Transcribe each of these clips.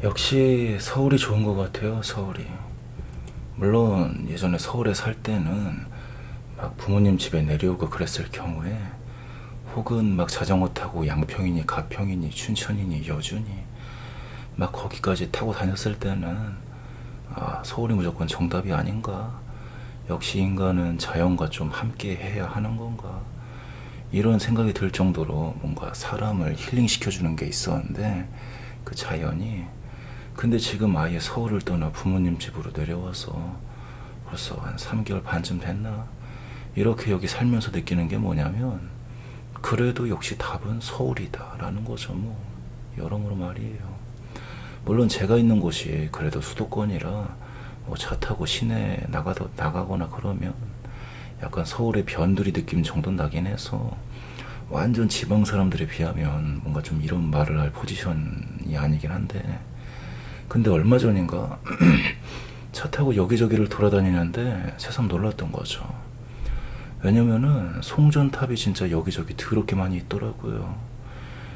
역시 서울이 좋은 것 같아요, 서울이. 물론 예전에 서울에 살 때는 막 부모님 집에 내려오고 그랬을 경우에, 혹은 막 자전거 타고 양평이니 가평이니 춘천이니 여주니 막 거기까지 타고 다녔을 때는 서울이 무조건 정답이 아닌가, 역시 인간은 자연과 좀 함께 해야 하는 건가, 이런 생각이 들 정도로 뭔가 사람을 힐링시켜주는 게 있었는데, 그 자연이. 근데 지금 아예 서울을 떠나 부모님 집으로 내려와서 벌써 한 3개월 반쯤 됐나? 이렇게 여기 살면서 느끼는 게 뭐냐면, 그래도 역시 답은 서울이다라는 거죠, 뭐. 여러모로 말이에요. 물론 제가 있는 곳이 그래도 수도권이라 뭐 차 타고 시내 나가거나 그러면 약간 서울의 변두리 느낌 정도 나긴 해서, 완전 지방 사람들에 비하면 뭔가 좀 이런 말을 할 포지션이 아니긴 한데, 근데 얼마 전인가 차 타고 여기저기를 돌아다니는데 새삼 놀랐던 거죠. 왜냐면은 송전탑이 진짜 여기저기 더럽게 많이 있더라고요.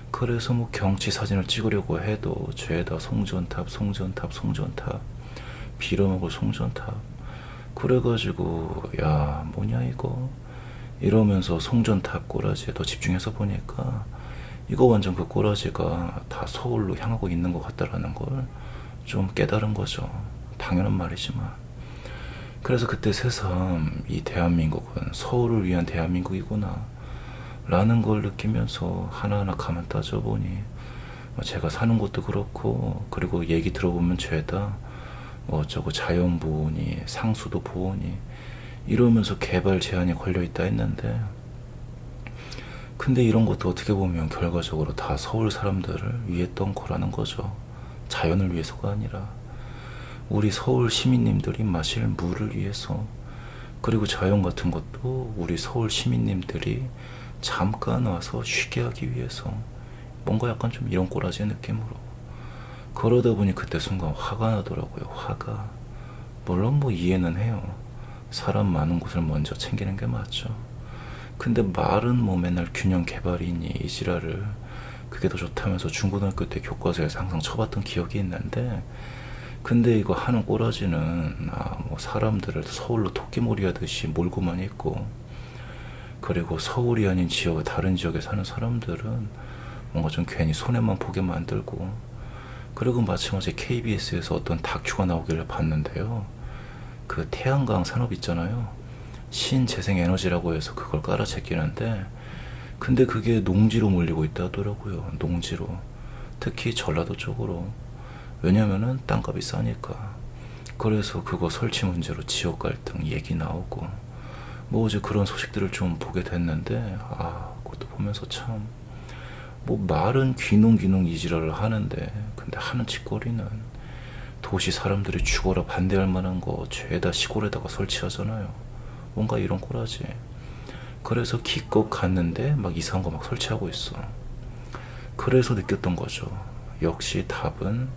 그래서 뭐 경치 사진을 찍으려고 해도 죄다 송전탑, 송전탑, 송전탑, 빌어먹을 송전탑. 그래가지고 야 뭐냐 이거 이러면서 송전탑 꼬라지에 더 집중해서 보니까, 이거 완전 그 꼬라지가 다 서울로 향하고 있는 것 같다라는 걸 좀 깨달은 거죠. 당연한 말이지만. 그래서 그때 새삼 이 대한민국은 서울을 위한 대한민국이구나 라는 걸 느끼면서 하나하나 가만 따져보니, 제가 사는 곳도 그렇고, 그리고 얘기 들어보면 죄다 뭐 어쩌고 자연보호니 상수도 보호니 이러면서 개발 제한이 걸려있다 했는데, 근데 이런 것도 어떻게 보면 결과적으로 다 서울 사람들을 위했던 거라는 거죠. 자연을 위해서가 아니라 우리 서울 시민님들이 마실 물을 위해서, 그리고 자연 같은 것도 우리 서울 시민님들이 잠깐 와서 쉬게 하기 위해서, 뭔가 약간 좀 이런 꼬라지의 느낌으로. 그러다 보니 그때 순간 화가 나더라고요. 화가. 물론 뭐 이해는 해요. 사람 많은 곳을 먼저 챙기는 게 맞죠. 근데 말은 뭐 맨날 균형 개발이니 이 지랄을, 그게 더 좋다면서 중고등학교 때 교과서에서 항상 쳐봤던 기억이 있는데, 근데 이거 하는 꼬라지는 뭐 사람들을 서울로 토끼몰이 하듯이 몰고만 있고, 그리고 서울이 아닌 지역, 다른 지역에 사는 사람들은 뭔가 좀 괜히 손해만 보게 만들고. 그리고 마찬가지 KBS에서 어떤 다큐가 나오길래 봤는데요, 그 태양광 산업 있잖아요, 신재생에너지라고 해서 그걸 깔아 제끼는데, 근데 그게 농지로 몰리고 있다 하더라고요. 농지로. 특히 전라도 쪽으로. 왜냐면은 땅값이 싸니까. 그래서 그거 설치 문제로 지역 갈등 얘기 나오고, 뭐 어제 그런 소식들을 좀 보게 됐는데, 그것도 보면서 참, 뭐 말은 귀농귀농 이지랄을 하는데, 근데 하는 짓거리는 도시 사람들이 죽어라 반대할 만한 거 죄다 시골에다가 설치하잖아요. 뭔가 이런 꼬라지. 그래서 기껏 갔는데 막 이상한 거 막 설치하고 있어. 그래서 느꼈던 거죠. 역시 답은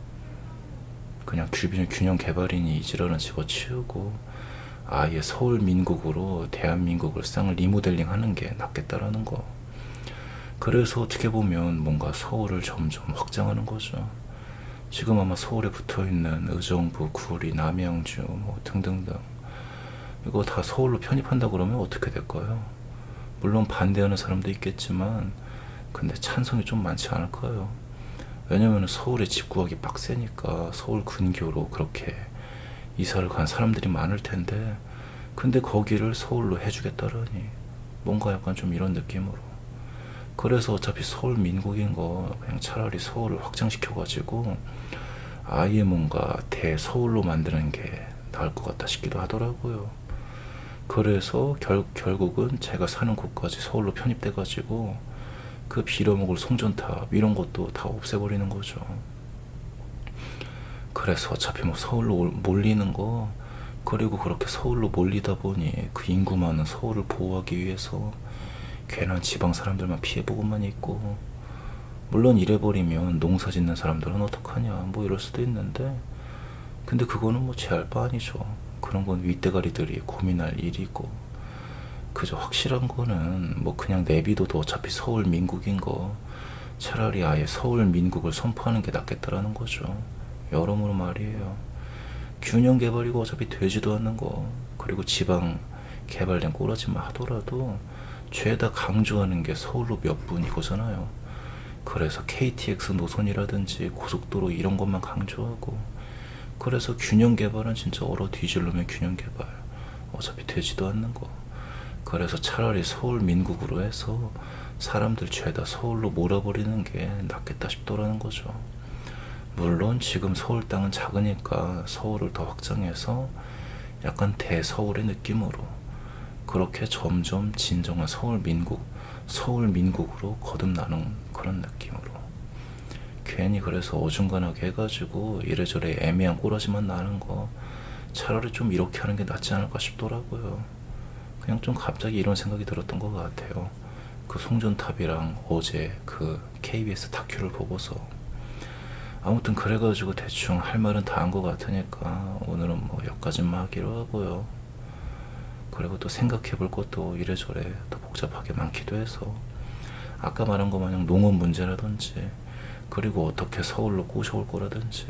그냥 균형 개발이니 이지랄은 집어치우고 아예 서울 민국으로 대한민국을 쌍을 리모델링 하는 게 낫겠다라는 거. 그래서 어떻게 보면 뭔가 서울을 점점 확장하는 거죠. 지금 아마 서울에 붙어있는 의정부, 구리, 남양주 뭐 등등등, 이거 다 서울로 편입한다 그러면 어떻게 될까요? 물론 반대하는 사람도 있겠지만, 근데 찬성이 좀 많지 않을까요? 왜냐면 서울에 집 구하기 빡세니까 서울 근교로 그렇게 이사를 간 사람들이 많을 텐데, 근데 거기를 서울로 해주겠다라니 뭔가 약간 좀 이런 느낌으로. 그래서 어차피 서울 민국인 거 그냥 차라리 서울을 확장시켜가지고 아예 뭔가 대서울로 만드는 게 나을 것 같다 싶기도 하더라고요. 그래서 결국은 제가 사는 곳까지 서울로 편입돼가지고 그 빌어먹을 송전탑 이런 것도 다 없애버리는 거죠. 그래서 어차피 뭐 서울로 몰리는 거, 그리고 그렇게 서울로 몰리다 보니 그 인구 많은 서울을 보호하기 위해서 괜한 지방 사람들만 피해보고만 있고, 물론 이래버리면 농사 짓는 사람들은 어떡하냐 뭐 이럴 수도 있는데, 근데 그거는 뭐 제 할 바 아니죠. 그런 건 윗대가리들이 고민할 일이고, 그저 확실한 거는 뭐 그냥 내비둬도 어차피 서울 민국인 거 차라리 아예 서울 민국을 선포하는 게 낫겠다라는 거죠. 여러모로 말이에요. 균형 개발이고 어차피 되지도 않는 거, 그리고 지방 개발된 꼬라지만 하더라도 죄다 강조하는 게 서울로 몇 분 이거잖아요. 그래서 KTX 노선이라든지 고속도로 이런 것만 강조하고, 그래서 균형 개발은 진짜 얼어 뒤질려면 균형 개발, 어차피 되지도 않는 거. 그래서 차라리 서울 민국으로 해서 사람들 죄다 서울로 몰아버리는 게 낫겠다 싶더라는 거죠. 물론 지금 서울 땅은 작으니까 서울을 더 확장해서 약간 대서울의 느낌으로 그렇게 점점 진정한 서울 민국으로 거듭나는 그런 느낌으로. 괜히 그래서 어중간하게 해가지고 이래저래 애매한 꼬라지만 나는 거 차라리 좀 이렇게 하는 게 낫지 않을까 싶더라고요. 그냥 좀 갑자기 이런 생각이 들었던 것 같아요. 그 송전탑이랑 어제 그 KBS 다큐를 보고서. 아무튼 그래가지고 대충 할 말은 다 한 것 같으니까 오늘은 뭐 여기까지만 하기로 하고요. 그리고 또 생각해 볼 것도 이래저래 더 복잡하게 많기도 해서 아까 말한 거 마냥 농업 문제라든지, 그리고 어떻게 서울로 꼬셔올 거라든지.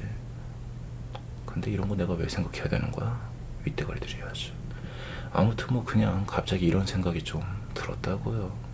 근데 이런 거 내가 왜 생각해야 되는 거야? 윗대가리들이 해야지. 아무튼 뭐 그냥 갑자기 이런 생각이 좀 들었다고요.